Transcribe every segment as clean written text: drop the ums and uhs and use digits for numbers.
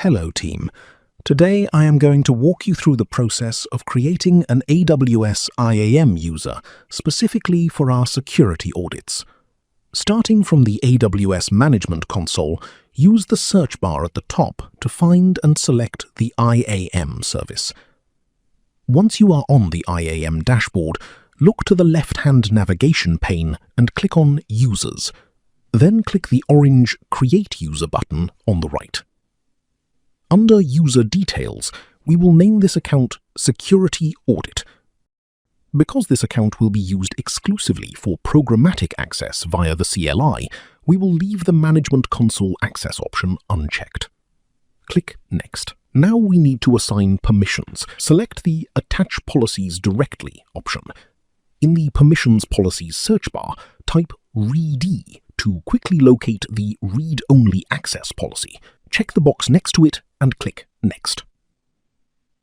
Hello team. Today I am going to walk you through the process of creating an AWS IAM user specifically for our security audits. Starting from the AWS Management Console, use the search bar at the top to find and select the IAM service. Once you are on the IAM dashboard, look to the left-hand navigation pane and click on Users. Then click the orange Create User button on the right. Under User Details, we will name this account SecurityAudit. Because this account will be used exclusively for programmatic access via the CLI, we will leave the Management Console access option unchecked. Click Next. Now we need to assign permissions. Select the Attach Policies Directly option. In the Permissions Policies search bar, type READ to quickly locate the read-only-access policy. Check the box next to it and click Next.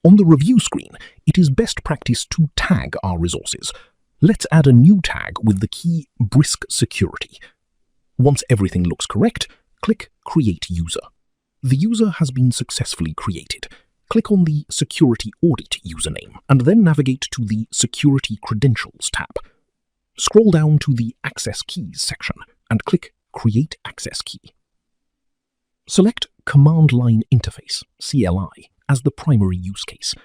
On the review screen, it is best practice to tag our resources. Let's add a new tag with the key Briskinfosec. Once everything looks correct, click Create User. The user has been successfully created. Click on the SecurityAudit username and then navigate to the Security Credentials tab. Scroll down to the Access Keys section and click Create Access Key. Select Command Line Interface, CLI, as the primary use case.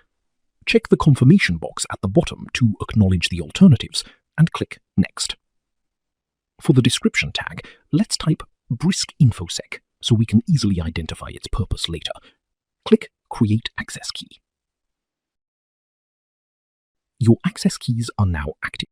Check the confirmation box at the bottom to acknowledge the alternatives and click Next. For the description tag, let's type Briskinfosec so we can easily identify its purpose later. Click Create Access Key. Your access keys are now active.